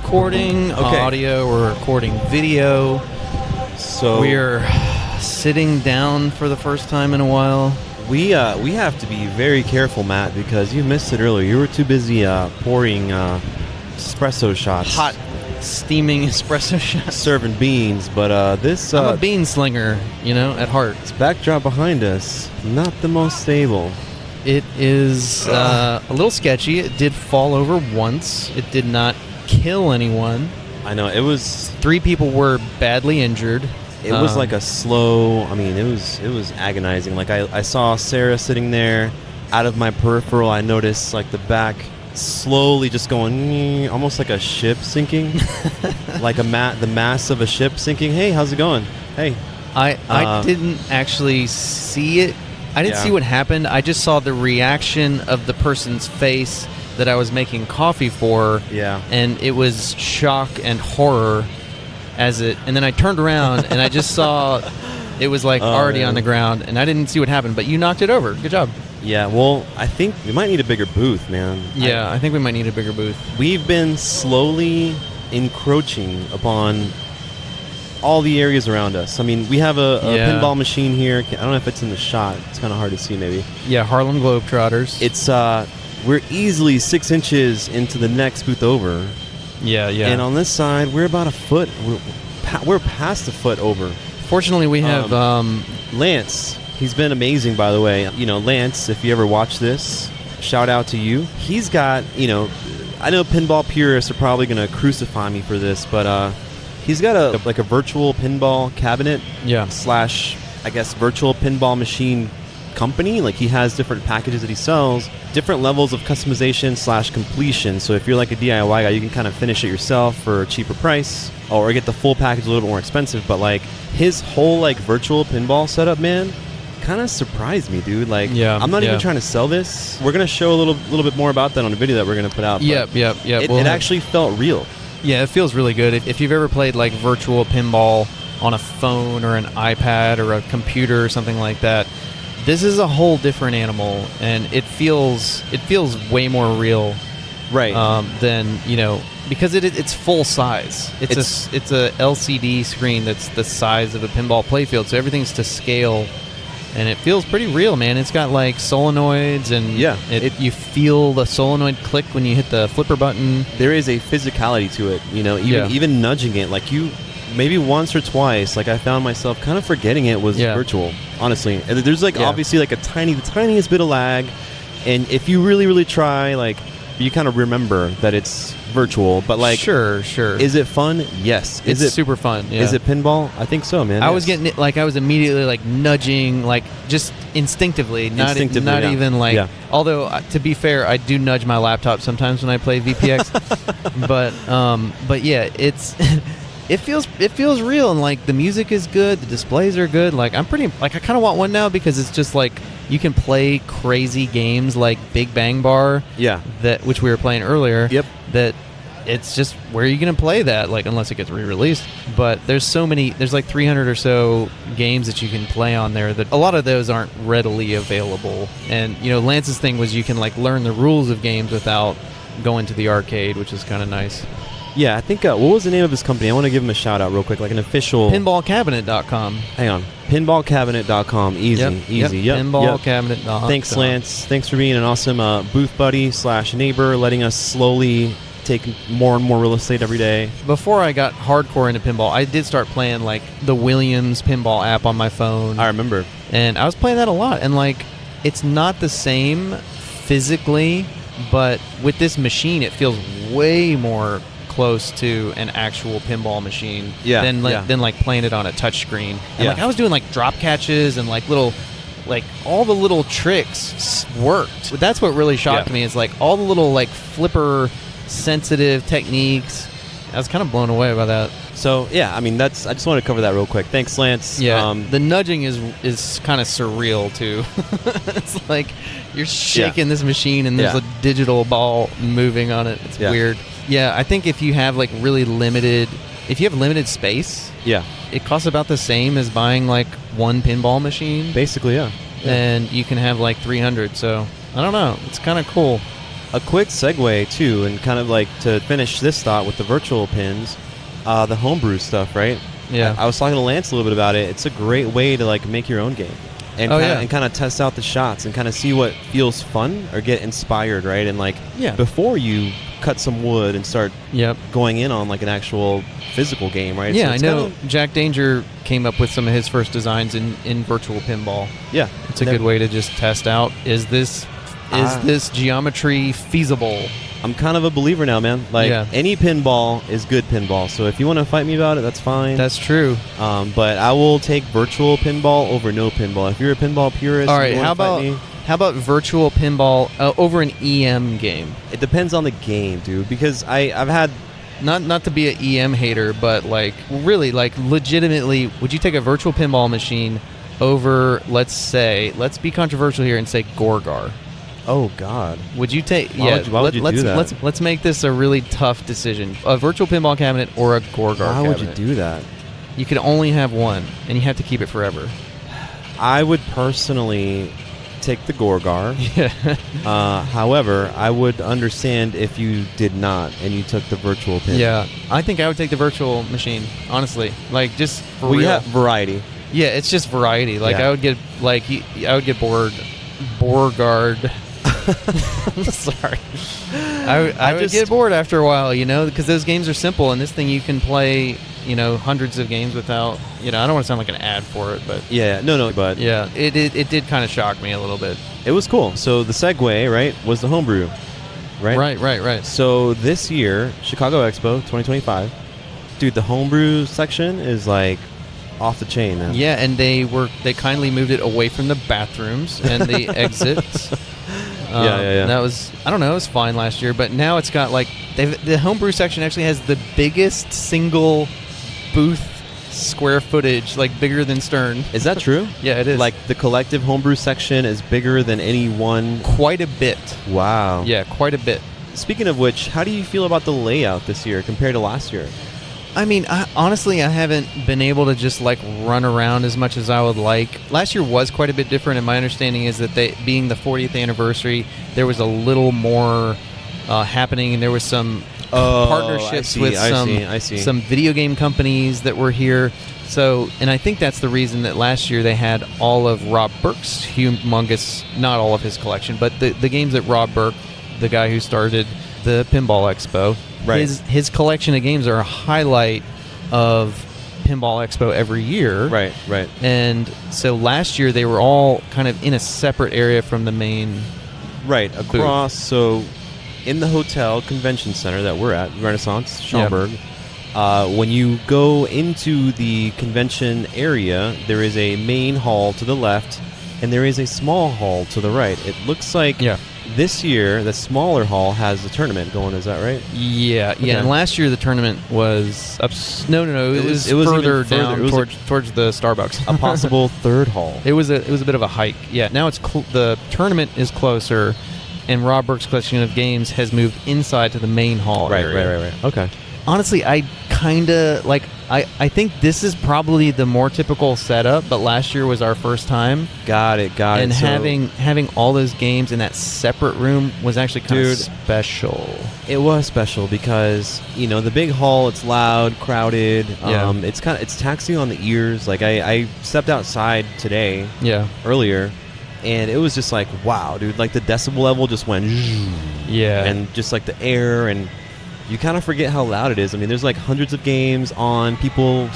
recording audio, we're recording video. So we're sitting down for the first time in a while. We have to be very careful, Matt, because you missed it earlier. You were too busy pouring espresso shots. Hot, steaming espresso shots. Serving beans, but this... I'm a bean slinger, at heart. This backdrop behind us, not the most stable. It is a little sketchy. It did fall over once. It did not kill anyone. I know, it was... 3 people were badly injured. It was like a slow... it was agonizing. Like, I saw Sarah sitting there. Out of my peripheral, I noticed, like, the back slowly just going... almost like a ship sinking. Like the mass of a ship sinking. Hey, how's it going? Hey. I didn't actually see it. I didn't see what happened. I just saw the reaction of the person's face that I was making coffee for. Yeah. And it was shock and horror and then I turned around and I just saw it was like already on the ground, and I didn't see what happened, but you knocked it over. Good job. Yeah, well, I think we might need a bigger booth, man. Yeah, I think we might need a bigger booth. We've been slowly encroaching upon all the areas around us. I mean, we have a pinball machine here. I don't know if it's in the shot. It's kind of hard to see, maybe. Yeah, Harlem Globetrotters. It's we're easily 6 inches into the next booth over. Yeah. And on this side, we're about a foot. We're past a foot over. Fortunately, we have Lance. He's been amazing, by the way. Lance, if you ever watch this, shout out to you. He's got, I know pinball purists are probably going to crucify me for this, but he's got a virtual pinball cabinet slash, I guess, virtual pinball machine company. Like, he has different packages that he sells, different levels of customization slash completion. So if you're like a DIY guy, you can kind of finish it yourself for a cheaper price, or get the full package a little bit more expensive. But like, his whole like virtual pinball setup, man, kind of surprised me, dude. Like, I'm not even trying to sell this. We're gonna show a little bit more about that on a video that we're gonna put out. Yep. It actually felt real. Yeah, it feels really good. If you've ever played like virtual pinball on a phone or an iPad or a computer or something like that, this is a whole different animal, and it feels way more real, right? Than because it's full size. It's a LCD screen that's the size of a pinball playfield, so everything's to scale, and it feels pretty real, man. It's got like solenoids, and you feel the solenoid click when you hit the flipper button. There is a physicality to it, even nudging it, like you. Maybe once or twice, like I found myself kind of forgetting it was virtual, honestly. And there's obviously like the tiniest bit of lag, and if you really, really try, like, you kind of remember that it's virtual. But like, sure. Is it fun? Yes. Is it super fun? Yeah. Is it pinball? I think so, man. I was getting it, like I was immediately like nudging, like just instinctively, not even like. Yeah. Although to be fair, I do nudge my laptop sometimes when I play VPX, but yeah, it's. It feels real, and like the music is good, the displays are good. Like, I kind of want one now, because it's just like you can play crazy games like Big Bang Bar, which we were playing earlier. Yep. That it's just, where are you gonna play that? Like, unless it gets re-released. But there's like 300 or so games that you can play on there. That a lot of those aren't readily available. And Lance's thing was you can like learn the rules of games without going to the arcade, which is kind of nice. Yeah, I think, what was the name of his company? I want to give him a shout out real quick, like an official... Pinballcabinet.com. Hang on. Pinballcabinet.com. Easy. Yep. Pinballcabinet.com. Thanks, Lance. Thanks for being an awesome booth buddy / neighbor, letting us slowly take more and more real estate every day. Before I got hardcore into pinball, I did start playing like the Williams pinball app on my phone. I remember. And I was playing that a lot. And like, it's not the same physically, but with this machine, it feels way more close to an actual pinball machine than like playing it on a touch screen. And like, I was doing like drop catches and like little, like all the little tricks worked. That's what really shocked me, is like all the little like flipper sensitive techniques. I was kind of blown away by that. So I mean, I just want to cover that real quick. Thanks, Lance. Yeah, the nudging is kind of surreal too. It's like you're shaking this machine and there's a digital ball moving on it. It's weird. Yeah, I think if you have like limited space, it costs about the same as buying like one pinball machine. Basically, and you can have like 300. So I don't know. It's kind of cool. A quick segue too, and kind of like to finish this thought with the virtual pins, the homebrew stuff, right? Yeah. I was talking to Lance a little bit about it. It's a great way to like make your own game. And kind of test out the shots and kind of see what feels fun or get inspired, right? And like before you cut some wood and start going in on like an actual physical game, right? Yeah, so I know Jack Danger came up with some of his first designs in virtual pinball. Yeah. It's a good way to just test out, is this geometry feasible? I'm kind of a believer now, man. Like any pinball is good pinball. So if you want to fight me about it, that's fine. That's true. But I will take virtual pinball over no pinball. If you're a pinball purist, all right. How about virtual pinball over an EM game? It depends on the game, dude. Because I've had not to be an EM hater, but like really, like legitimately, would you take a virtual pinball machine over, let's be controversial here and say Gorgar? Oh God! Would you take? Why would you do that? Let's make this a really tough decision: a virtual pinball cabinet or a Gorgar cabinet. Why would you do that? You can only have one, and you have to keep it forever. I would personally take the Gorgar. Yeah. However, I would understand if you did not and you took the virtual pin. Yeah, I think I would take the virtual machine. Honestly, like just for real. Have variety. Yeah, it's just variety. Like I would get bored. Borgard. Sorry. I would get bored after a while, because those games are simple, and this thing you can play, hundreds of games without, I don't want to sound like an ad for it, but but yeah, it did kind of shock me a little bit. It was cool. So the segue, right, was the homebrew, right? Right. So this year, Chicago Expo 2025, dude, the homebrew section is like off the chain, man. Yeah, and they kindly moved it away from the bathrooms and the exits. Yeah. That was, I don't know, it was fine last year, but now it's got like the homebrew section actually has the biggest single booth square footage, like bigger than Stern. Is that true? Yeah, it is. Like the collective homebrew section is bigger than any one. Quite a bit. Wow. Yeah, quite a bit. Speaking of which, how do you feel about the layout this year compared to last year? I mean, honestly, I haven't been able to just like run around as much as I would like. Last year was quite a bit different, and my understanding is that being the 40th anniversary, there was a little more happening, and there was some partnerships with some video game companies that were here. So, and I think that's the reason that last year they had all of Rob Burke's humongous, not all of his collection, but the games that Rob Burke, the guy who started the Pinball Expo, right. His collection of games are a highlight of Pinball Expo every year. Right. And so last year they were all kind of in a separate area from the main across booth. So in the hotel convention center that we're at, Renaissance, Schaumburg, when you go into the convention area, there is a main hall to the left, and there is a small hall to the right. It looks like this year the smaller hall has a tournament going. Is that right? Yeah. And last year the tournament was up. No. It was further down towards the Starbucks. A possible third hall. It was a bit of a hike. Yeah. Now it's the tournament is closer, and Rob Burke's collection of games has moved inside to the main hall area. Right. Okay. Honestly, I kind of like. I think this is probably the more typical setup, but last year was our first time. Got it. And having all those games in that separate room was actually kind of special. It was special because the big hall, it's loud, crowded. It's taxing on the ears. Like I stepped outside today. Earlier. And it was just like, wow, dude! Like the decibel level just went. And just like the air, and you kind of forget how loud it is. I mean, there's like hundreds of games on, people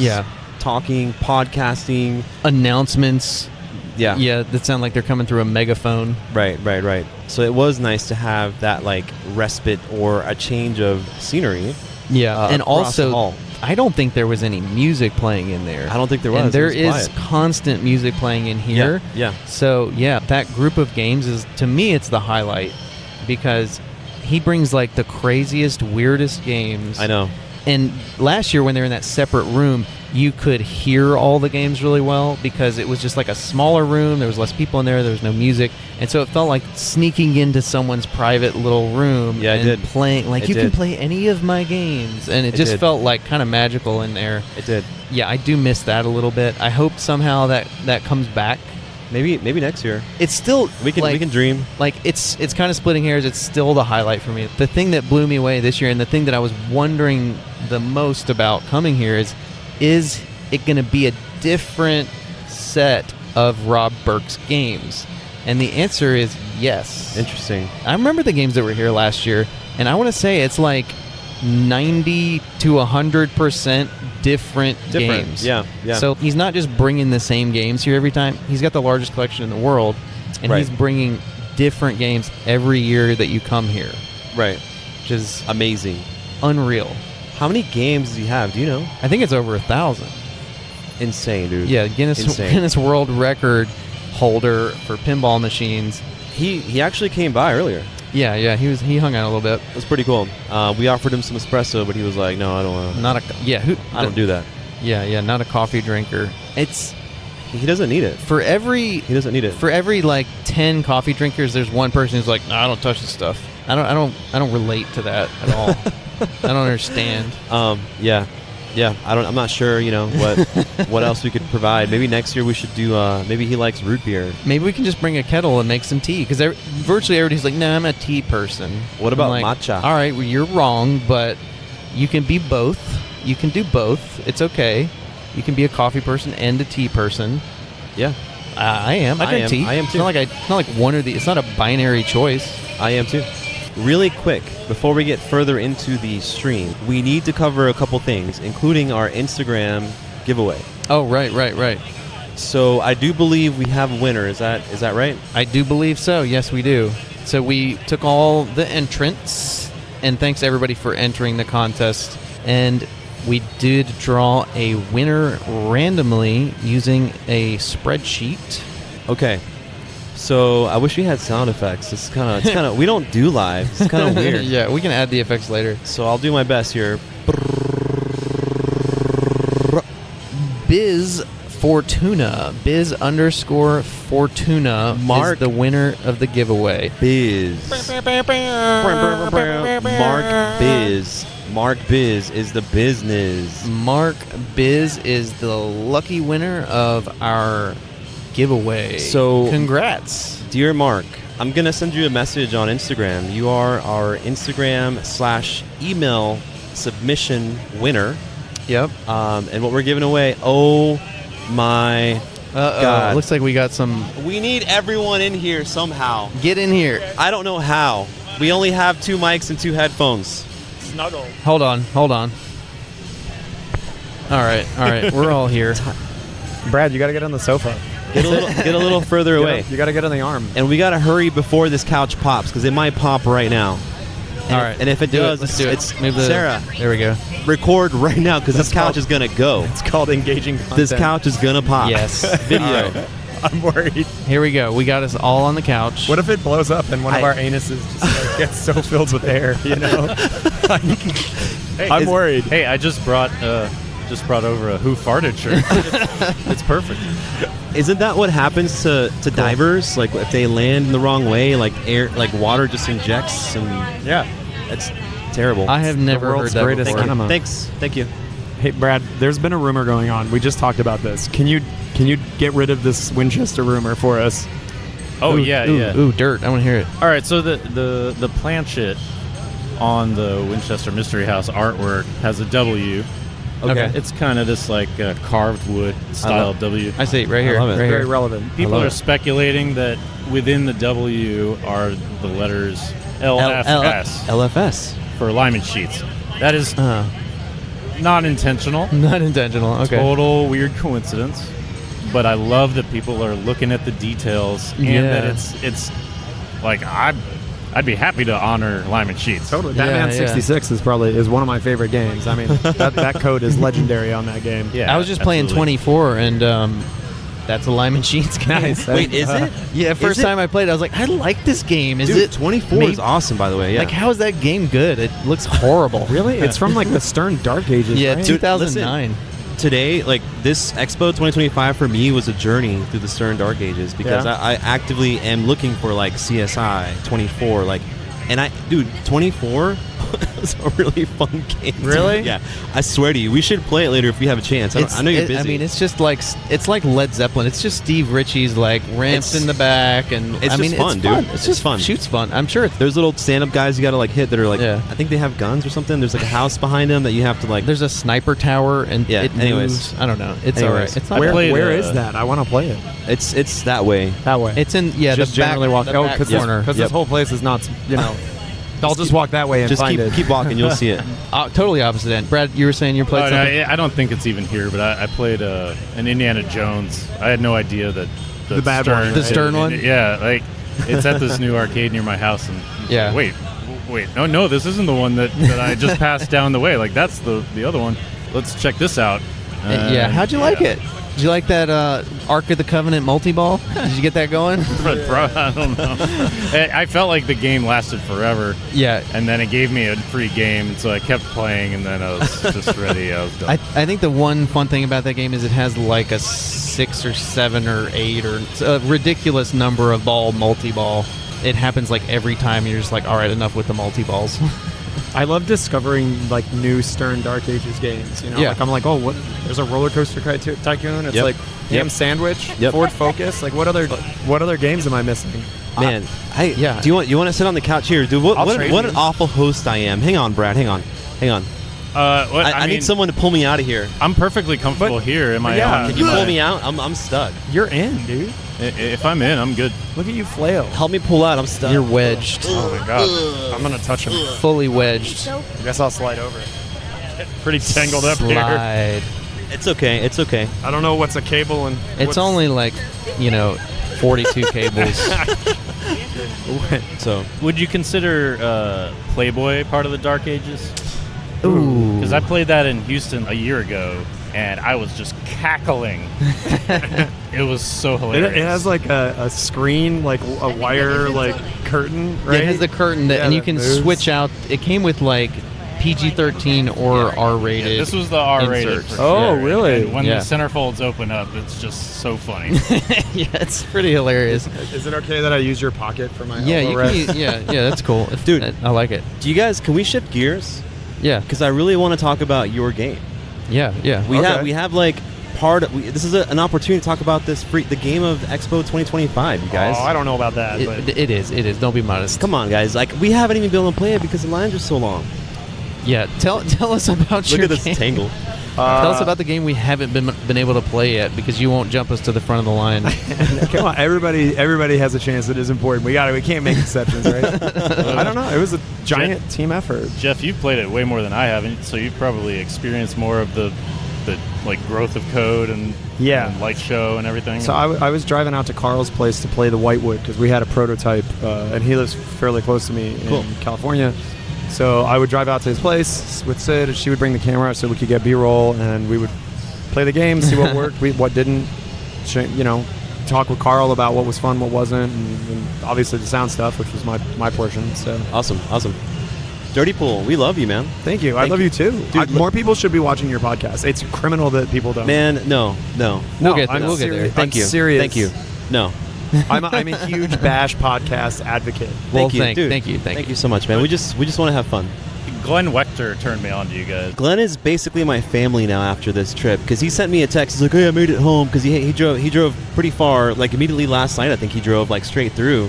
talking, podcasting, announcements. Yeah, that sound like they're coming through a megaphone. Right. So it was nice to have that like respite or a change of scenery. And also, I don't think there was any music playing in there. I don't think there was. And there is constant music playing in here. Yeah. So that group of games is, to me, it's the highlight, because he brings like the craziest, weirdest games. I know. And last year when they were in that separate room, you could hear all the games really well because it was just like a smaller room. There was less people in there. There was no music. And so it felt like sneaking into someone's private little room and playing. Like, you can play any of my games. And it just felt like kind of magical in there. It did. Yeah, I do miss that a little bit. I hope somehow that comes back Maybe next year. It's still We can dream. Like it's kind of splitting hairs. It's still the highlight for me. The thing that blew me away this year, and the thing that I was wondering the most about coming here is it going to be a different set of Rob Burke's games? And the answer is yes. Interesting. I remember the games that were here last year, and I want to say it's like 90 to 100% different games. Yeah. So he's not just bringing the same games here every time. He's got the largest collection in the world, and he's bringing different games every year that you come here. Right. Which is amazing. Unreal. How many games does he have? Do you know? I think it's over 1,000. Insane, dude. Yeah, Guinness World Record holder for pinball machines. He actually came by earlier. Yeah, he hung out a little bit. It was pretty cool. We offered him some espresso, but he was like, "No, I don't want." I don't do that. Yeah, not a coffee drinker. He doesn't need it. He doesn't need it. For every like 10 coffee drinkers, there's one person who's like, "No, I don't touch this stuff." I don't relate to that at all. I don't understand. Yeah. I'm not sure. What else we could provide. Maybe next year we should do. Maybe he likes root beer. Maybe we can just bring a kettle and make some tea, because virtually everybody's like, "No, I'm a tea person." What about matcha? All right, well, you're wrong, but you can be both. You can do both. It's okay. You can be a coffee person and a tea person. Yeah, I am. I drink tea. I am too. It's not like one or the. It's not a binary choice. I am too. Really quick, before we get further into the stream, we need to cover a couple things, including our Instagram giveaway. Oh, right. So I do believe we have a winner. Is that right? I do believe so. Yes, we do. So we took all the entrants, and thanks to everybody for entering the contest. And we did draw a winner randomly using a spreadsheet. Okay. So I wish we had sound effects. It's kind of we don't do live. It's kind of weird. Yeah, we can add the effects later. So I'll do my best here. Biz Fortuna, Biz_Fortuna Mark is the winner of the giveaway. Mark Biz is the business. Mark Biz is the lucky winner of our giveaway. So congrats, dear Mark. I'm gonna send you a message on Instagram. You are our Instagram/email submission winner. Yep. And what we're giving away, oh my God. Looks like we got some. We need everyone in here somehow. Get in here. I don't know how. We only have 2 mics and 2 headphones. Snuggle. Hold on. All right. We're all here. Brad, you got to get on the sofa. Get a little further away. You got to get on the arm. And we got to hurry before this couch pops, because it might pop right now. All right. And if it does, let's do it. Sarah. There we go. Record right now, because this couch is going to go. It's called engaging content. This couch is going to pop. Yes. Video. Right. I'm worried. Here we go. We got us all on the couch. What if it blows up and one of our anuses just gets so filled with air, Hey, I'm worried. Hey, I just brought over a Who Farted shirt. It's perfect. Isn't that what happens to divers? Like if they land in the wrong way, like water just injects, and it's terrible. I have never heard that greatest before. enema. Thanks. Thank you. Hey, Brad, there's been a rumor going on. We just talked about this. Can you get rid of this Winchester rumor for us? Oh, ooh, yeah. Ooh, dirt. I want to hear it. All right, so the planchet on the Winchester Mystery House artwork has a W. Okay. It's kind of this like carved wood style W. I see it right here. I love it. Right Very here. relevant. People are speculating that within the W are the letters LFS LFS. for alignment sheets. That is not intentional. Not intentional. Okay. Total weird coincidence. But I love that people are looking at the details and that it's like I'd be happy to honor alignment sheets. Totally. Batman 66 is one of my favorite games. I mean, that code is legendary on that game. Yeah, I was just playing 24, and that's alignment sheets game. Nice. Wait, is it? Yeah, first time I played, I was like, I like this game. Is Dude, it 24 is awesome, by the way. Yeah. Like, how is that game good? It looks horrible. Really? It's from like the Stern Dark Ages, Yeah, right? 2009. Today, like this Expo 2025 for me was a journey through the Stern Dark Ages, because I actively am looking for like CSI 24, like, and 24 was a really fun game. Really? Yeah. I swear to you, we should play it later if we have a chance. I know you're busy. I mean, it's just like Led Zeppelin. It's just Steve Ritchie's like ramps in the back, and it's I mean, just fun, it's dude. fun. It's just fun. Shoots fun. I'm sure there's little stand-up guys you got to like hit that are like, Yeah. I think they have guns or something. There's like a house behind them that you have to like. there's a sniper tower, and Yeah, it anyways. moves. I don't know. It's Anyways. all right. It's not Where, bad. played, where is that? I want to play it. It's that way. That way. It's in just the back, generally walk. the Oh, back because corner. this whole place is not. I'll just walk that way and Just find it. keep walking, you'll see it. Totally opposite end. Brad, you were saying you played Oh, no, something? I don't think it's even here, but I played an Indiana Jones. I had no idea that The bad Stern, one, The Stern one? Yeah, like it's at this new arcade near my house, and Yeah. wait, no, this isn't the one that I just passed down the way. Like that's the other one. Let's check this out. Yeah. How'd you like it? Did you like that Ark of the Covenant multi-ball? Did you get that going? Bro, I don't know. I felt like the game lasted forever. Yeah. And then it gave me a free game, so I kept playing, and then I was just ready. I was done. I think the one fun thing about that game is it has like a 6 or 7 or 8 or a ridiculous number of ball multi-ball. It happens like every time. You're just like, all right, enough with the multi-balls. I love discovering like new Stern Dark Ages games. Yeah. Like I'm like, oh, what? There's a roller coaster tycoon. It's Yep. like Ham Sandwich, Yep. Ford Focus. Like what other games am I missing? Man, yeah. Do you want to sit on the couch here, dude? What trade what you. an awful host I am. Hang on, Brad. Hang on. I I mean, need someone to pull me out of here. I'm perfectly comfortable here in my yeah, own. Can you but pull me out? I'm stuck. You're in, dude. If I'm in, I'm good. Look at you flail. Help me pull out. I'm stuck. You're wedged. Oh my god. I'm gonna touch him. Fully wedged. I guess I'll slide over. Pretty tangled up here. Slide. It's okay. It's okay. I don't know what's a cable and It's only like, 42 cables. So Would you consider Playboy part of the Dark Ages? Ooh. Because I played that in Houston a year ago, and I was just cackling. It was so hilarious. It has like a screen, like a wire, like curtain, right? It has the curtain that, Yeah, and you that can moves. switch out. It came with like PG-13 or R-rated. Yeah, this was the R-rated. inserts. For Oh, sure. really? And when Yeah. the centerfolds open up, it's just so funny. Yeah, it's pretty hilarious. Is it okay that I use your pocket for my Yeah, elbow you rest? can. Yeah, that's cool, Dude. I like it. do you guys? Can we shift gears? Yeah, Because I really want to talk about your game. yeah. We have like this is an opportunity to talk about the game of Expo 2025, you guys. Oh, I don't know about that. but It is. Don't be modest. Come on, guys. Like we haven't even been able to play it because the lines are so long. Yeah, tell us about Look your at this game. tangle. Tell us about the game we haven't been able to play yet because you won't jump us to the front of the line. Come on, everybody has a chance. It is important. We can't make exceptions, right? I don't know. It was a giant team effort. Jeff, you've played it way more than I have, and so you've probably experienced more of the like growth of code and light show and everything. So I was driving out to Carl's place to play the Whitewood because we had a prototype, and he lives fairly close to me in California. So I would drive out to his place with Sid, and she would bring the camera so we could get B-roll, and we would play the game, see what worked, what didn't. Talk with Carl about what was fun, what wasn't, and obviously the sound stuff, which was my portion. So Awesome. Dirty Pool, we love you, man. thank you. I love you too. Dude, More people should be watching your podcast. It's criminal that people don't. Man, no. We'll get I'm there. Thank you. Serious. Thank you. No. I'm a huge Bash podcast advocate. Well, Thank you, dude. Thank you so much, man. We just want to have fun. Glenn Wechter turned me on to you guys. Glenn is basically my family now after this trip because he sent me a text. He's like, "Hey, I made it home," because he drove pretty far. Like immediately last night, I think he drove like straight through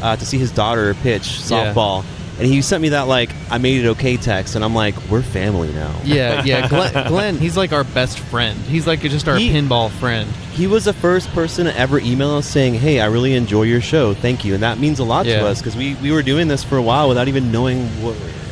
to see his daughter pitch softball. And he sent me that like I made it okay text, and I'm like, we're family now. Yeah. Glenn, he's like our best friend. He's like just our pinball friend. He was the first person to ever email us saying, "Hey, I really enjoy your show. Thank you." And that means a lot to us because we were doing this for a while without even knowing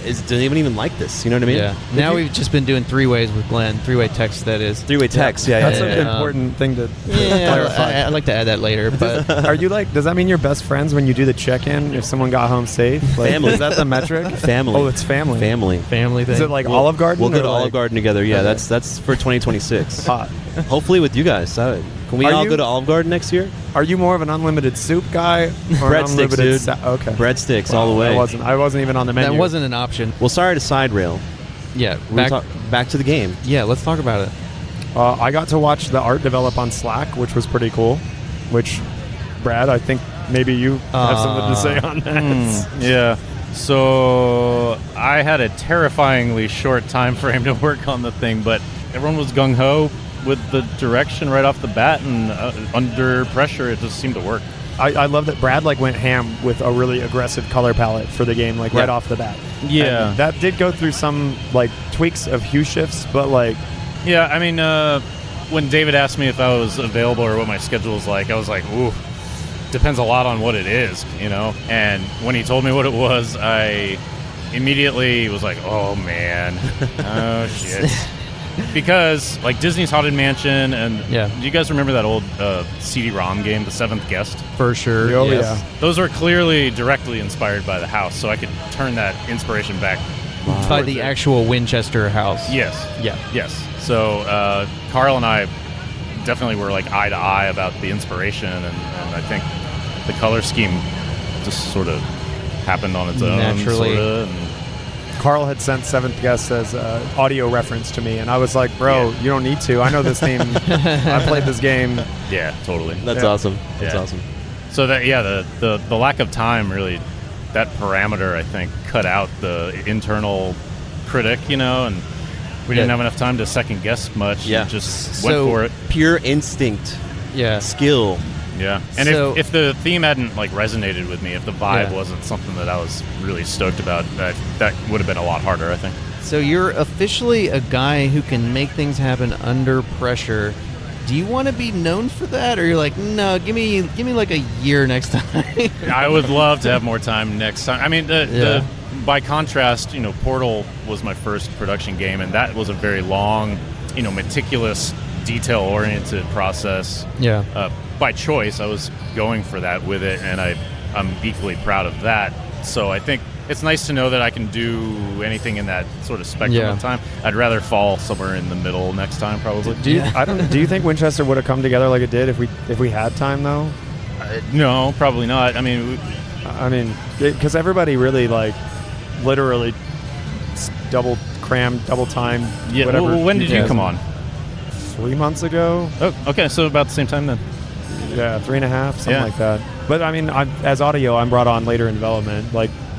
does anyone even like this? You know what I mean? Yeah. Now we've just been doing 3-ways with Glenn. 3-way text, that is. 3-way text. Yeah. That's yeah. an important thing to Yeah, clarify. I'd like to add that later. But Are you like? Does that mean you're best friends when you do the check-in? If someone got home safe, like, Family. Is that the metric? Family. Oh, it's family. family thing. Is it like Olive Garden? We'll go or to like- Olive Garden together. Yeah, Okay. that's for 2026. Hot. Hopefully with you guys. Can we Are all you- go to Olive Garden next year? Are you more of an unlimited soup guy or an Breadsticks, unlimited dude. okay. Breadsticks all the way. I wasn't even on the menu. That wasn't an option. Well, sorry to side rail. Yeah. Back to the game. Yeah, let's talk about it. I got to watch the art develop on Slack, which was pretty cool. Which, Brad, I think maybe you have something to say on that. Yeah. So I had a terrifyingly short time frame to work on the thing, but everyone was gung-ho with the direction right off the bat, and under pressure it just seemed to work. I love that Brad went ham with a really aggressive color palette for the game, right off the bat. Yeah. And that did go through some tweaks of hue shifts, but yeah, I mean, when David asked me if I was available or what my schedule was like, I was like, ooh, depends a lot on what it is, And when he told me what it was, I immediately was like, oh man, oh shit. Because Disney's Haunted Mansion, and do you guys remember that old CD-ROM game, The Seventh Guest? For sure. Oh, yes. yeah. Those are clearly directly inspired by the house, so I could turn that inspiration back. By the actual Winchester house. Yes. Yeah. Yes. So Carl and I definitely were eye to eye about the inspiration, and I think the color scheme just sort of happened on its own. Naturally. Sorta, and Carl had sent Seventh Guest as audio reference to me, and I was like, bro, you don't need to. I know this theme. I played this game. yeah, totally. That's awesome. That's awesome. So that the lack of time really, that parameter I think cut out the internal critic, and we didn't have enough time to second guess much. Yeah. And just went for it. Pure instinct. Yeah. Skill. Yeah, and So- if the theme hadn't resonated with me, if the vibe wasn't something that I was really stoked about, that would have been a lot harder, I think. So you're officially a guy who can make things happen under pressure. Do you want to be known for that, or you're like, no, give me a year next time? I would love to have more time next time. I mean, the by contrast, Portal was my first production game, and that was a very long, meticulous, detail-oriented process. Yeah. By choice, I was going for that with it, and I'm equally proud of that. So I think it's nice to know that I can do anything in that sort of spectrum of time. I'd rather fall somewhere in the middle next time, probably. Do you think Winchester would have come together like it did if we had time though? No, probably not. I mean, because everybody really literally double crammed, double time. Yeah. Whatever. Well, when did you come on? 3 months ago. Oh, okay. So about the same time then. Yeah, 3.5, something Yeah. like that. But I mean, as audio, I'm brought on later in development.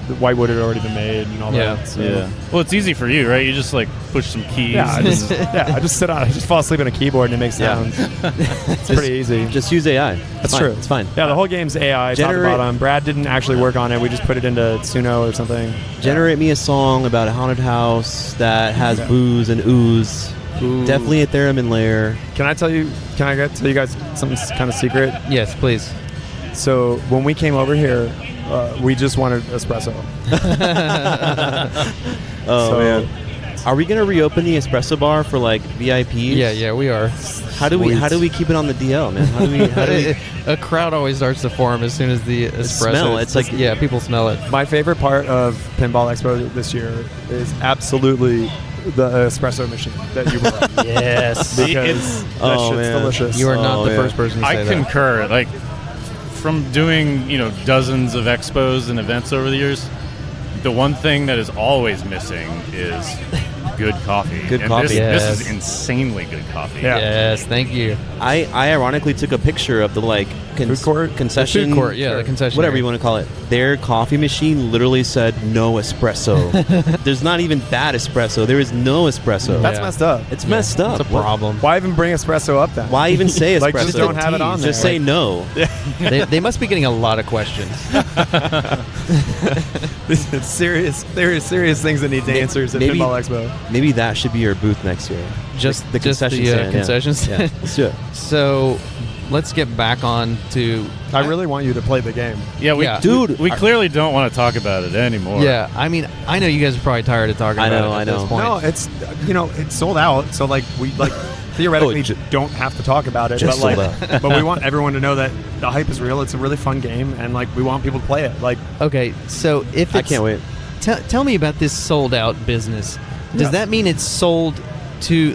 The Whitewood had already been made and all that. So. Yeah. Well, it's easy for you, right? You just push some keys. Yeah, I just sit on. I just fall asleep on a keyboard and it makes sounds. It's pretty easy. Just use AI. That's true. It's fine. Yeah, the whole game's AI. Top to bottom. Brad didn't actually work on it. We just put it into Suno or something. Generate me a song about a haunted house that has booze and ooze. Ooh. Definitely a theremin layer. Can I tell you guys something kind of secret? Yes, please. So when we came over here, we just wanted espresso. Man. Are we gonna reopen the espresso bar for VIPs? Yeah, we are. How do we keep it on the DL, man? How do we A crowd always starts to form as soon as the espresso. smell, it's people smell it. My favorite part of Pinball Expo this year is absolutely the espresso machine that you brought. Yes. Because that shit's delicious. You are not the first person to say I that. concur. From doing dozens of expos and events over the years, the one thing that is always missing is good coffee. Good and coffee. This is insanely good coffee. Yeah. Yes, thank you. I ironically took a picture of the Food court? concession, Food court, yeah, the concession whatever area. you want to call it. Their coffee machine literally said no espresso. There's not even that espresso. There is no espresso. That's Yeah. messed up. It's messed up. It's a problem. Why even bring espresso up then? Why even say espresso? Just don't have it on there. Just say no. They must be getting a lot of questions. It's serious. There are serious things that need answers at maybe- Pinball Expo. Maybe that should be your booth next year. Just the concession stand. concession Yeah. stand. Let's do it. So let's get back on to. I really want you to play the game. Yeah, Dude, we clearly don't want to talk about it anymore. Yeah, I mean, I know you guys are probably tired of talking I about know, it I at know. this point. No, it's it's sold out. So we theoretically don't have to talk about it. Just But sold but we want everyone to know that the hype is real. It's a really fun game, and we want people to play it. Okay, so if I it's, can't wait. Tell me about this sold out business. Does Yeah. that mean it's sold to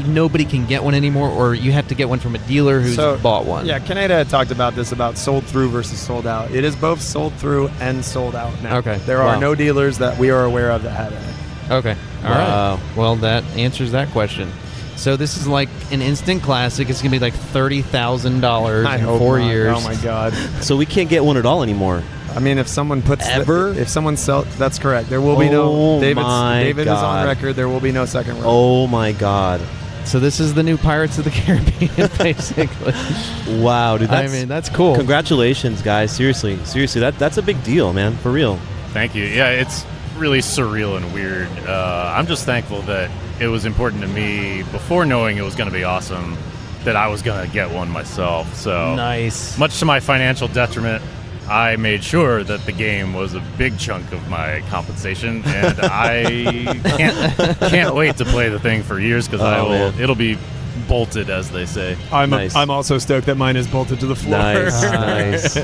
nobody can get one anymore, or you have to get one from a dealer who's bought one? Yeah, Kaneda had talked about this about sold through versus sold out. It is both sold through and sold out now. Okay. There are no dealers that we are aware of that have it. Okay. All Wow. right. Well, that answers that question. So this is like an instant classic. It's gonna be like $30,000 I in hope 4 not. years. Oh my god. So we can't get one at all anymore. I mean, if someone puts if someone sells, that's correct. There will be Oh no. David is on God. record. There will be no second round. Oh my God. So this is the new Pirates of the Caribbean, basically. Wow, dude. I mean, that's cool. Congratulations, guys. Seriously, that's a big deal, man. For real. Thank you. Yeah, it's really surreal and weird. I'm just thankful that it was important to me before knowing it was going to be awesome that I was going to get one myself. So Nice. much to my financial detriment, I made sure that the game was a big chunk of my compensation, and I can't wait to play the thing for years because it'll be bolted, as they say. I'm also stoked that mine is bolted to the floor. Nice.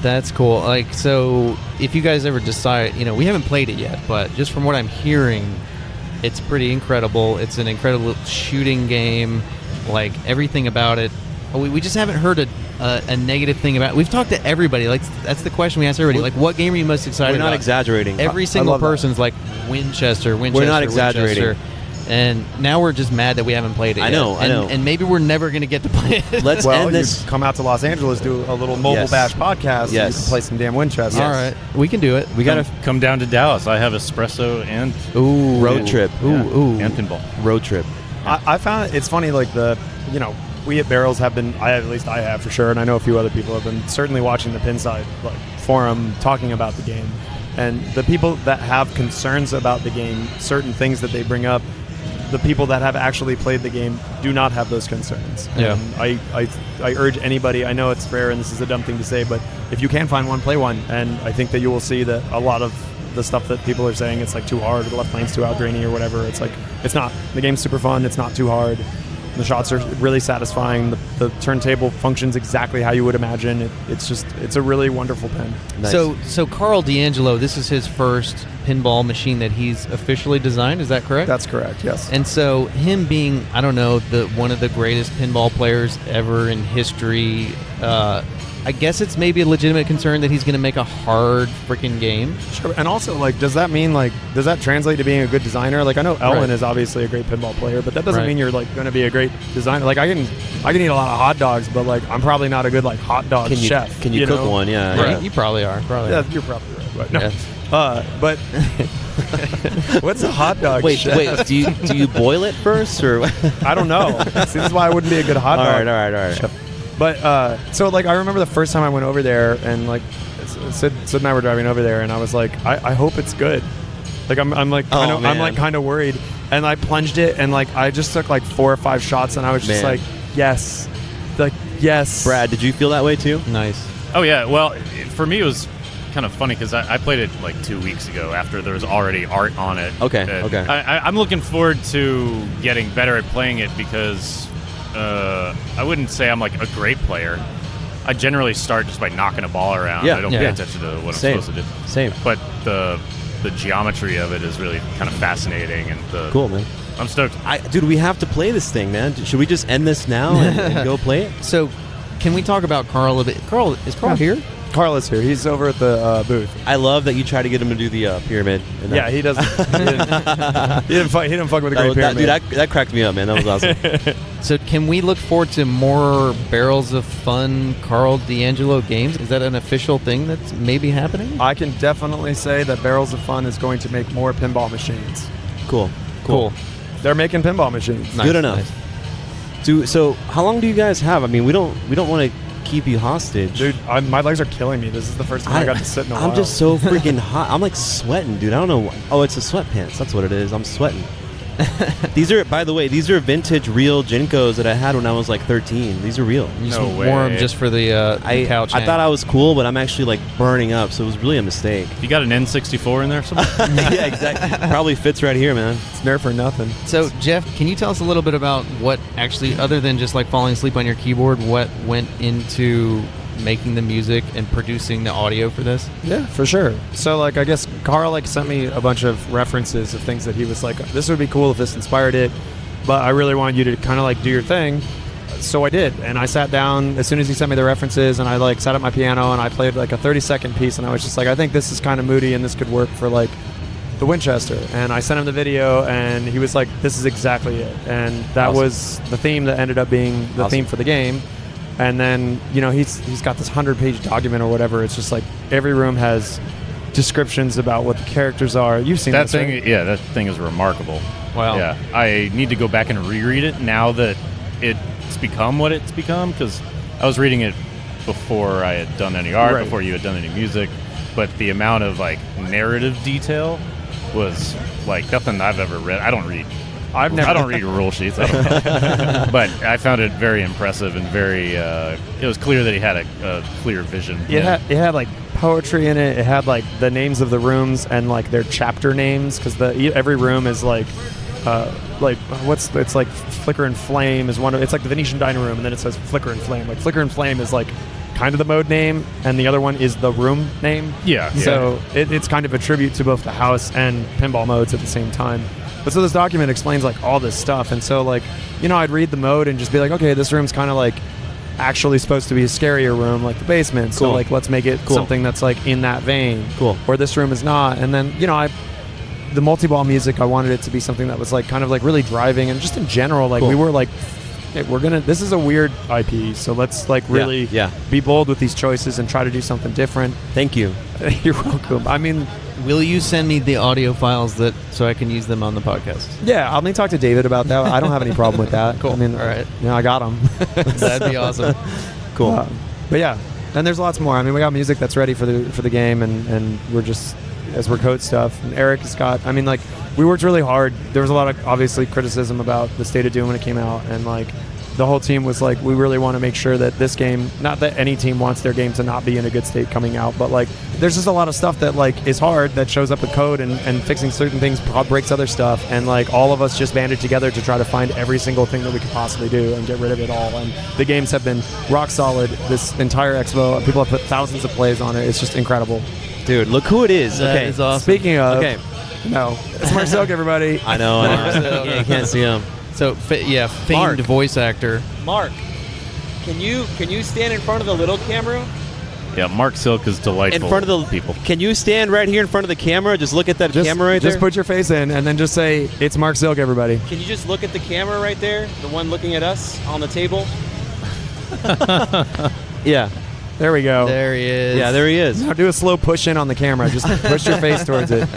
That's cool. Like, so if you guys ever decide, we haven't played it yet, but just from what I'm hearing, it's pretty incredible. It's an incredible shooting game. Like, everything about it. We just haven't heard a negative thing about it. We've talked to everybody. Like, that's the question we ask everybody. Like, what game are you most excited about? We're not exaggerating. Every single love that. person's like, Winchester. We're not exaggerating. Winchester. And now we're just mad that we haven't played it yet. I know. And maybe we're never going to get to play it. Let's end this. Come out to Los Angeles, do a little mobile bash podcast. Yes. You can play some damn Winchester. All right. We can do it. We got to come down to Dallas. I have espresso and road trip. and pinball. Road trip. I found it's funny, like we at Barrels have been, at least I have for sure, and I know a few other people have been certainly watching the Pinside forum talking about the game. And the people that have concerns about the game, certain things that they bring up, the people that have actually played the game do not have those concerns. Yeah. And I urge anybody, I know it's rare and this is a dumb thing to say, but if you can find one, play one. And I think that you will see that a lot of the stuff that people are saying, it's like too hard, or the left lane's too outdrainy or whatever, it's like, it's not. The game's super fun, it's not too hard. The shots are really satisfying. The turntable functions exactly how you would imagine. It's a really wonderful pen. Nice. So Carl D'Angelo, this is his first pinball machine that he's officially designed. Is that correct? That's correct. Yes. And so him being, I don't know, one of the greatest pinball players ever in history, I guess it's maybe a legitimate concern that he's going to make a hard freaking game. Sure. And also, does that mean, does that translate to being a good designer? Like, I know Ellen Right. is obviously a great pinball player, but that doesn't Right. mean you're, going to be a great designer. Like, I can eat a lot of hot dogs, but, I'm probably not a good, hot dog chef. Can you cook one? Yeah. Right. Yeah. You probably are. Yeah, you're probably right. But no. Yeah. But what's a hot dog chef? Wait. Do you boil it first, or? I don't know. See, this is why I wouldn't be a good hot dog. All right. chef. But so I remember the first time I went over there, and Sid and I were driving over there, and I was like, I hope it's good. I'm kind of worried, and I plunged it, and I just took 4 or 5 shots, and I was just yes, yes. Brad, did you feel that way too? Nice. Oh yeah, well, for me it was kind of funny because I played it 2 weeks ago after there was already art on it. Okay, And okay. I'm looking forward to getting better at playing it because I wouldn't say I'm a great player. I generally start just by knocking a ball around. Yeah, I don't pay attention to what Same. I'm supposed to do. Same. But the geometry of it is really kind of fascinating, and Cool, man. I'm stoked. Dude, we have to play this thing, man. Should we just end this now and go play it? So, can we talk about Carl a bit? Carl, is Carl here? Carl is here. He's over at the booth. I love that you try to get him to do the pyramid. And Yeah, he doesn't. He didn't fuck with the Great Pyramid. That cracked me up, man. That was awesome. So, can we look forward to more Barrels of Fun Carl D'Angelo games? Is that an official thing that's maybe happening? I can definitely say that Barrels of Fun is going to make more pinball machines. Cool. They're making pinball machines. Nice, Good enough. nice. So how long do you guys have? I mean, we don't want to keep you hostage. Dude, my legs are killing me. This is the first time I got to sit in a while. I'm just so freaking hot. I'm sweating, dude. I don't know. Oh, it's the sweatpants. That's what it is. I'm sweating. By the way, these are vintage real Jinkos that I had when I was 13. These are real. You just No wore them way. just for the couch. I thought I was cool, but I'm actually burning up, so it was really a mistake. You got an N64 in there somewhere? Yeah, exactly. Probably fits right here, man. It's there for nothing. So, Jeff, can you tell us a little bit about what actually, other than just falling asleep on your keyboard, what went into making the music and producing the audio for this? Yeah, for sure. So I guess Carl sent me a bunch of references of things that he was this would be cool if this inspired it, but I really wanted you to kind of do your thing. So I did, and I sat down as soon as he sent me the references, and I sat at my piano and I played a 30-second piece, and I was just I think this is kind of moody and this could work for the Winchester. And I sent him the video, and he was this is exactly it. And that Awesome. was the theme that ended up being the Awesome. theme for the game. And then, he's got this 100-page document or whatever. It's just like every room has descriptions about what the characters are. You've seen that this, thing. right? Yeah, that thing is remarkable. Wow. Yeah, I need to go back and reread it now that it's become what it's become, because I was reading it before I had done any art, Right. before you had done any music, but the amount of like narrative detail was like nothing I've ever read. I don't read rule sheets, I don't know. But I found it very impressive and very. It was clear that he had a clear vision. It had like poetry in it. It had like the names of the rooms and like their chapter names, because every room is like it's like Flicker and Flame is one of, it's like the Venetian dining room, and then it says Flicker and Flame. Like Flicker and Flame is like kind of the mode name, and the other one is the room name. Yeah. So it's kind of a tribute to both the house and pinball modes at the same time. But so this document explains like all this stuff, and so like I'd read the mode and just be like, okay, this room's kind of like actually supposed to be a scarier room, like the basement. So Cool. like let's make it Cool. something that's like in that vein. Cool. Or this room is not, and then the multi-ball music, I wanted it to be something that was like kind of like really driving, and just in general, like Cool. we were like, hey, this is a weird IP, so let's like really Yeah. be bold with these choices and try to do something different. Thank you. You're welcome. I mean, Will you send me the audio files so I can use them on the podcast? yeah, I'll need to talk to David about that. I don't have any problem with that. Cool. I mean, All right. I got them. That'd be awesome. Cool. But yeah, and there's lots more. I mean, we got music that's ready for the game, and we're just, as we're code stuff. And Eric has got, I mean, like, we worked really hard. There was a lot of, obviously, criticism about the State of Doom when it came out, and like, the whole team was like, we really want to make sure that this game, not that any team wants their game to not be in a good state coming out, but like, there's just a lot of stuff that like is hard that shows up with code, and fixing certain things breaks other stuff, and like all of us just banded together to try to find every single thing that we could possibly do and get rid of it all. And the games have been rock solid this entire expo. People have put thousands of plays on it. It's just incredible. Dude, look who it is. That Okay. is awesome. Speaking of, Okay. no, it's Mark Silk, everybody. I know. Yeah, you can't see him. So, famed Mark. voice actor. Mark, can you stand in front of the little camera? Yeah, Mark Silk is delightful. In front of the people. Can you stand right here in front of the camera? Just look at that Just, camera right just there. put your face in and then just say, it's Mark Silk, everybody. Can you just look at the camera right there, the one looking at us on the table? Yeah. There we go. There he is. Yeah, there he is. Now do a slow push in on the camera. Just push your face towards it.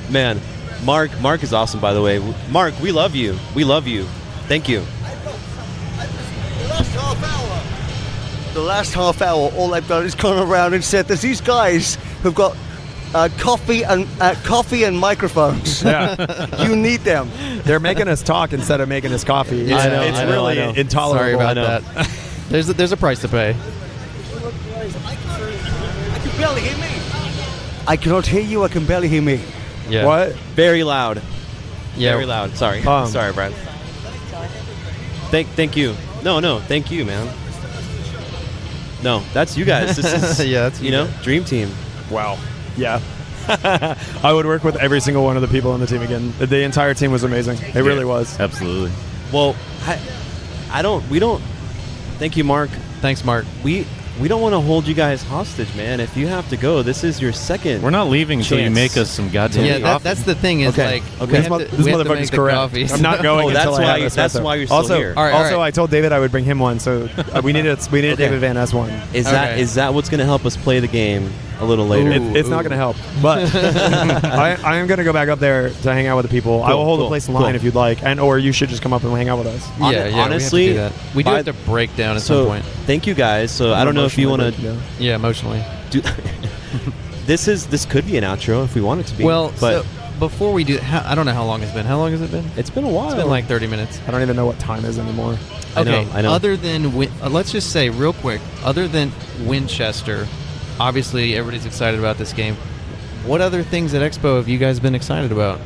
Man, Mark is awesome, by the way. Mark, we love you. We love you. Thank you. The last half hour, all I've done is gone around and said, there's these guys who've got coffee and microphones. Yeah. You need them. They're making us talk instead of making us coffee. It's, I know, it's I know, really I know. intolerable. Sorry about I know. that. There's a price to pay. I can barely hear me. I cannot hear you. I can barely hear me. Yeah. What? Very loud. Yeah. Very loud. Sorry. Um, Sorry, Brad. Thank you. No, thank you, man. No, that's you guys. This is Yeah, that's you Dream Team. Wow. Yeah. I would work with every single one of the people on the team again. The entire team was amazing. It really was. Absolutely. Well, we don't. Thank you, Mark. Thanks, Mark. We don't want to hold you guys hostage, man. If you have to go, this is your second. We're not leaving until you Chance. make us some goddamn Yeah, coffee. that's the thing is Okay, like okay. This motherfucker's correct. I'm not going Oh, that's until I why- have that's espresso. why you're still also, here. All right, also, all right. I told David I would bring him one, so we needed Okay. David Van Ness one. Is Okay. that what's going to help us play the game a little later? It's not going to help, but I am going to go back up there to hang out with the people. I will hold the place in line cool. if you'd like, or you should just come up and hang out with us. Honestly, we have to do that. We do by- have to break down at So some point. thank you guys. So I don't know if you want to Yeah, emotionally. do. This could be an outro if we want it to be. Well, but so before we do, I don't know how long it's been. How long has it been? it's been a while. It's been like 30 minutes. I don't even know what time is anymore. I know, Okay. I know. Other than let's just say real quick, other than Winchester, obviously everybody's excited about this game. What other things at Expo have you guys been excited about,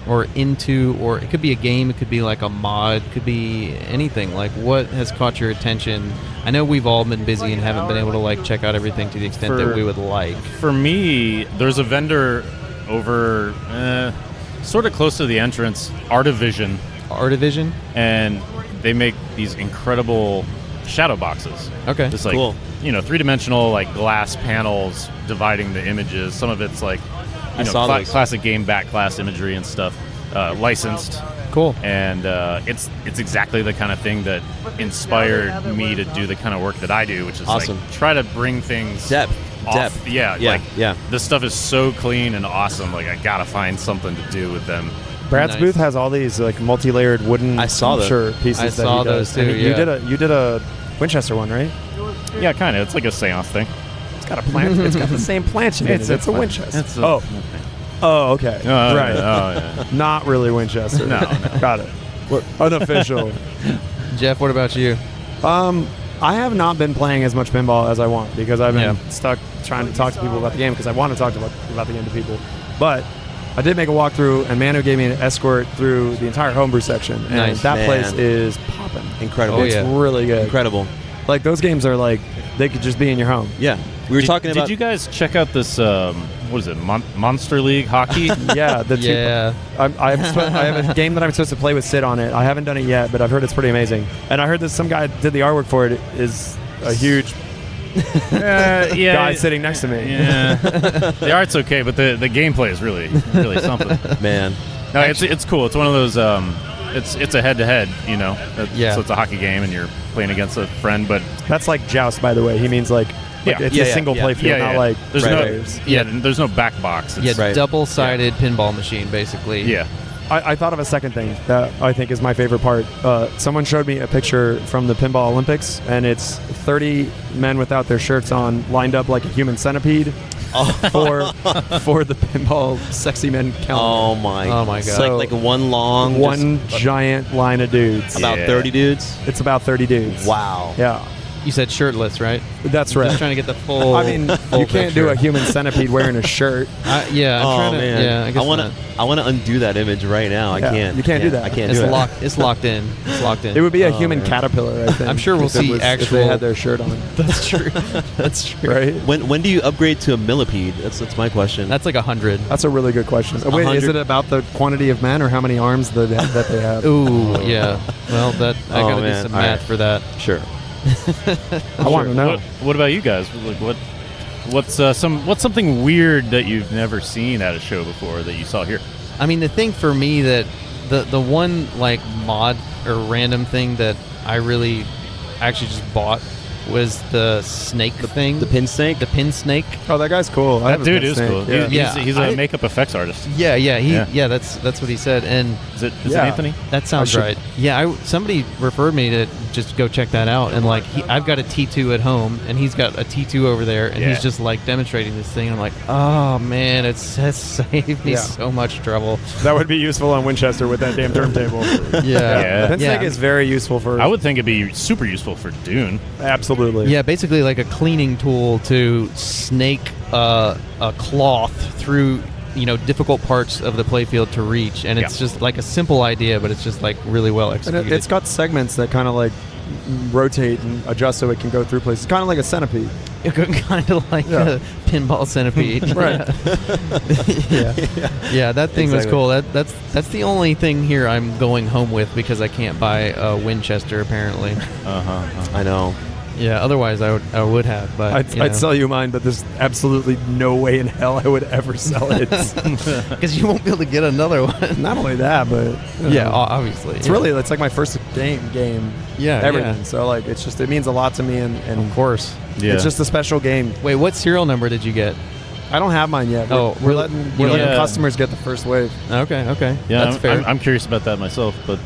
or into, or it could be a game, it could be like a mod, could be anything. Like what has caught your attention? I know we've all been busy and haven't been able to like check out everything to the extent that we would like. For me, there's a vendor over sort of close to the entrance, Artivision, Artivision. and they make these incredible shadow boxes. Okay. It's like, Cool. three-dimensional like glass panels dividing the images. Some of it's like, I saw those. classic game back class imagery and stuff, licensed. Cool. And it's exactly the kind of thing that inspired me to do the kind of work that I do, which is Awesome. like try to bring things Depth. Yeah, Yeah, like yeah. this stuff is so clean and awesome. Like I gotta find something to do with them. Brad's Nice. booth has all these like multi-layered wooden I saw those. shirt pieces. I that saw he does. those too, And you yeah. did a Winchester one, right? Yeah, kind of. It's like a seance thing. It's got a plant. It's got the same planchette in it. It's a Winchester. It's Oh, okay. Right. Oh, yeah. Not really Winchester. No. Got it. Unofficial. Jeff, what about you? I have not been playing as much pinball as I want because I've been Yeah. stuck trying to talk to people about the game because I want to talk about the game to people. But I did make a walkthrough, and Manu gave me an escort through the entire homebrew section, and Nice. that Man. place is popping. Incredible. Oh, It's yeah. really good. Incredible. Like those games are like they could just be in your home. Yeah. We were talking about. Did you guys check out this? What is it? Monster League hockey? Yeah, the two. Yeah. I have a game that I'm supposed to play with Sid on it. I haven't done it yet, but I've heard it's pretty amazing. And I heard that some guy did the artwork for it is a huge Yeah. guy sitting next to me. Yeah. The art's okay, but the gameplay is really something. Man. No, it's cool. It's one of those. It's a head-to-head. You know. Yeah. So it's a hockey game, and you're playing against a friend, but That's like joust, by the way. He means like Yeah. it's Yeah, a yeah, single yeah. play field, not like there's players. there's no back box. It's, Yeah, Right. double-sided pinball machine, basically. yeah. I thought of a second thing that I think is my favorite part. Someone showed me a picture from the Pinball Olympics, and it's 30 men without their shirts on, lined up like a human centipede for the pinball sexy men calendar. Oh my. Oh my It's God. like one long. One giant line of dudes. About Yeah. 30 dudes. It's about 30 dudes. Wow. Yeah, You said shirtless, right? that's Just right. trying to get the full. I mean, full you can't picture. do a human centipede wearing a shirt. Yeah, I'm Oh trying to. man. Yeah, I guess want not. to. I want to undo that image right now. Yeah, I can't. you can't do that. I can't It's do it. locked. It's locked in. It's locked in. It would be a Oh, human man. caterpillar, I think. I'm sure we'll if it see was- if actual- they had their shirt on, That's true. That's true. right? When do you upgrade to a millipede? That's my question. That's like 100. That's a really good question. Wait, is 100 it about the quantity of men or how many arms that they have? Ooh, yeah. Well, that I Oh, gotta do man. some All math right. for that. sure. I want to know. What about you guys? Like what's something weird that you've never seen at a show before that you saw here? I mean, the thing for me that the one like mod or random thing that I really actually just bought was the snake thing. The pin snake. The pin snake. Oh, that guy's cool. I That have a dude pet is snake. cool. Yeah. Yeah. He's a makeup effects artist. Yeah, Yeah. that's what he said. And Is it Yeah. Anthony? that sounds should- right. Yeah, somebody referred me to just go check that out. And like, I've got a T2 at home, and he's got a T2 over there, and Yeah. he's just like demonstrating this thing. I'm like, oh man, it's saved me Yeah. so much trouble. That would be useful on Winchester with that damn turntable. Yeah. Pin snake is very useful for. I would think it'd be super useful for Dune. absolutely. Yeah, basically like a cleaning tool to snake a cloth through difficult parts of the playfield to reach, and it's Yeah. just like a simple idea, but it's just like really well And executed. it's got segments that kind of like rotate and adjust so it can go through places. Kind of like a centipede. kind of like Yeah. a pinball centipede. Right. Yeah, that thing was Exactly. cool. That's the only thing here I'm going home with because I can't buy a Winchester apparently. I know. Yeah, otherwise I would have, but I'd sell you mine, but there's absolutely no way in hell I would ever sell it. because you won't be able to get another one. Not only that, but Yeah, obviously. it's really it's like my first game. Yeah, everything. yeah. So like it means a lot to me, and Of course. Yeah. it's just a special game. Wait, what serial number did you get? I don't have mine yet. Oh, we're really? letting You we're letting don't- customers get the first wave. Okay. Yeah, That's fair. I'm curious about that myself, but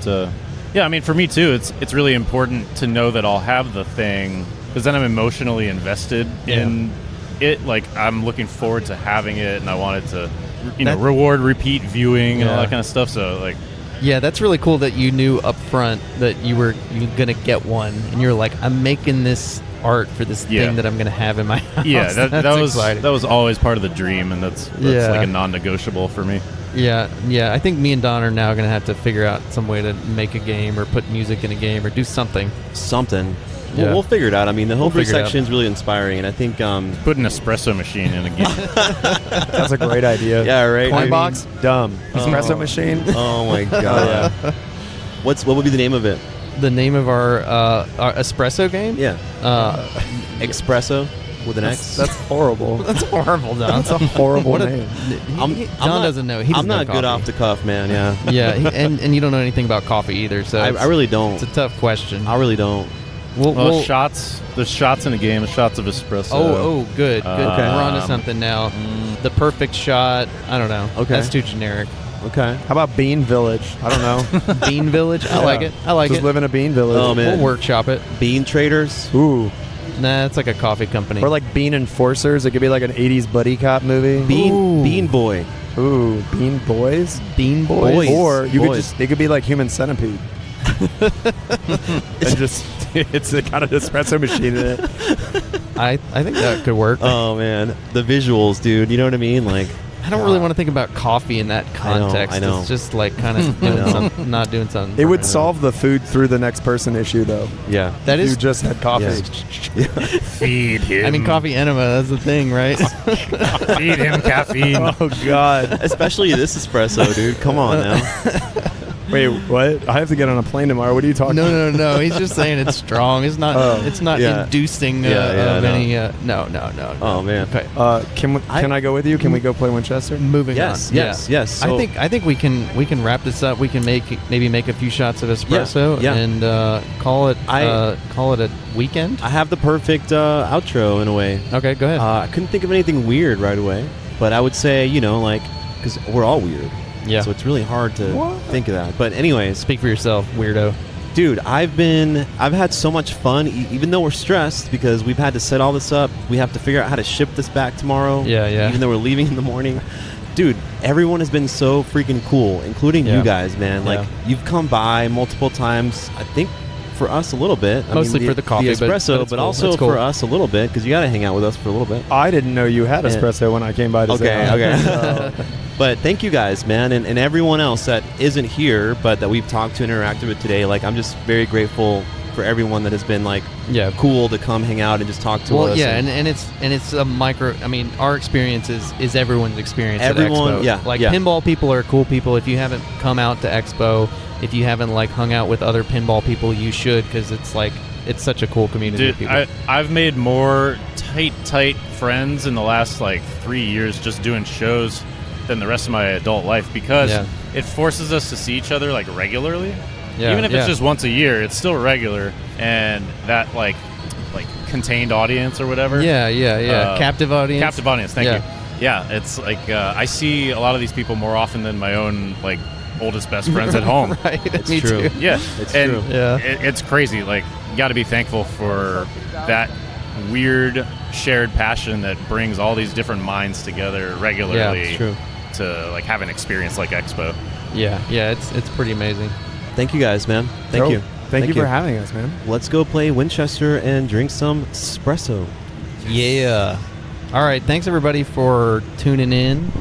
yeah, I mean, for me too, it's really important to know that I'll have the thing because then I'm emotionally invested in it. Like I'm looking forward to having it, and I want it to, That- reward repeat viewing and all Yeah. that kind of stuff. So like, Yeah, that's really cool that you knew up front that you're gonna get one, and you're like, I'm making this art for this Yeah. thing that I'm gonna have in my house. yeah, that That's was exciting. that was always part of the dream, and that's Yeah. like a non-negotiable for me. Yeah. I think me and Don are now gonna have to figure out some way to make a game or put music in a game or do something. Something. Yeah. We'll figure it out. I mean, the whole We'll first figure it out. section is really inspiring, and I think, Put an espresso machine in a game. That's a great idea. yeah, right. Coin I mean, box, dumb. Espresso machine. Oh my god. What would be the name of it? The name of our espresso game? Yeah. Uh, Espresso. with an X. That's horrible. That's horrible, Don. That's a horrible What a- name. Don doesn't know. He I'm doesn't know not good off coffee. the cuff, man. Yeah. Yeah, and you don't know anything about coffee either, so I really don't. it's a tough question. I really don't. Well, shots. There's shots in the game. Shots of espresso. Oh, good. We're on to Um, something now. The perfect shot. I don't know. Okay. That's too generic. Okay. How about Bean Village? I don't know. Bean Village. I like it. I like Just it. live in a Bean Village. Oh, man. We'll workshop it. Bean traders. Ooh. Nah, it's like a coffee company. Or like Bean Enforcers. It could be like an 80s buddy cop movie. Bean Boy. Ooh, Bean Boys. Bean Boys. Boys. Or you could Boys. just, they could be like Human Centipede. And just, it's got an espresso machine in it. I think that could work. Oh man, the visuals, dude. You know what I mean? Like, I don't really want to think about coffee in that context. I know. It's just like kind of not doing something. It would solve the food through the next person issue, though. yeah. That You is. just had coffee. Feed him. I mean, coffee enema. That's the thing, right? Feed him caffeine. Oh, God. Especially this espresso, dude. Come on now. Wait, what? I have to get on a plane tomorrow. What are you talking about? No. He's just saying it's strong. It's not. Oh. It's not Yeah. inducing Yeah, of no. any. No. Oh man. Okay. Can I go with you? Can we go play Winchester? Moving Yes. on. Yes. Yeah. Yes. So, I think we can wrap this up. We can maybe make a few shots of espresso Yeah. and call it a weekend. I have the perfect outro in a way. Okay, go ahead. I couldn't think of anything weird right away, but I would say, like, because we're all weird. Yeah. So it's really hard to think of that. But anyways, Speak for yourself, weirdo. dude, I've had so much fun, even though we're stressed because we've had to set all this up. We have to figure out how to ship this back tomorrow. Yeah. Even though we're leaving in the morning. Dude, everyone has been so freaking cool, including Yeah. you guys, man. Like, Yeah. you've come by multiple times, I think, for us a little bit. Mostly for the coffee, the but espresso, it's but cool. also It's cool. for us a little bit, because you got to hang out with us for a little bit. I didn't know you had Yeah. espresso when I came by to say hi. Okay. But thank you guys, man, and everyone else that isn't here, but that we've talked to and interacted with today. Like, I'm just very grateful for everyone that has been, like, Yeah. cool to come hang out and just talk to Well, us. yeah, and it's a micro. I mean, our experience is everyone's experience. Everyone- at Expo. yeah, Like yeah. pinball people are cool people. If you haven't come out to Expo, if you haven't like hung out with other pinball people, you should, because it's such a cool community of Dude, people. I've made more tight friends in the last like 3 years just doing shows than the rest of my adult life, because Yeah. it forces us to see each other like regularly. Yeah, Even if yeah. it's just once a year, it's still regular, and that like contained audience or whatever. Yeah. Captive audience. Captive audience. Thank Yeah. you. Yeah, it's like I see a lot of these people more often than my own like oldest best friends at home. Right. It's Me true. too. Yeah, It's and true. Yeah. it's crazy. Like, you got to be thankful for that weird shared passion that brings all these different minds together regularly. Yeah, it's true. To like have an experience like Expo. Yeah. It's pretty amazing. Thank you guys, man. Thank Dope. you. Thank you for having us, man. Let's go play Winchester and drink some espresso. Yeah. All right. Thanks everybody for tuning in.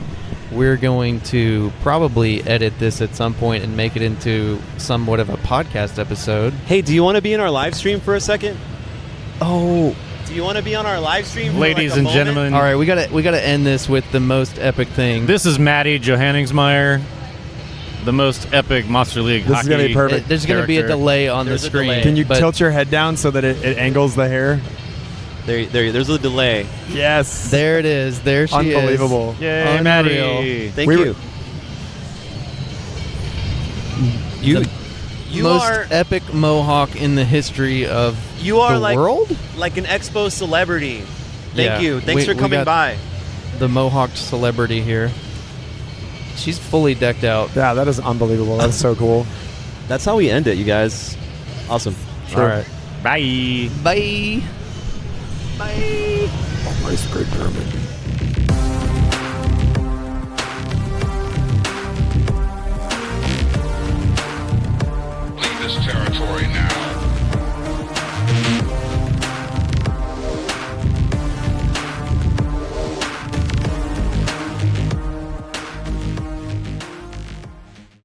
We're going to probably edit this at some point and make it into somewhat of a podcast episode. Hey, do you want to be in our live stream for a second? Oh. Do you want to be on our live stream for Ladies like a and moment? gentlemen, All right. We gotta end this with the most epic thing. this is Matty Johanningsmeyer, the most epic Monster League This is hockey. gonna be perfect. There's going to be a character. delay on There's the a screen. delay. Can you but tilt your head down so that it angles the hair? There's a delay. Yes. There it is. There she is. Unbelievable. Yay, Unreal. Matty. Thank We you. You Most are epic mohawk in the history of you are the like world. like an Expo celebrity. Thank Yeah. you. Thanks We for coming got by. The mohawk celebrity here. She's fully decked out. Yeah, that is unbelievable. That's so cool. That's how we end it, you guys. Awesome. Sure. All right. Bye. Bye. Bye. Ice cream German.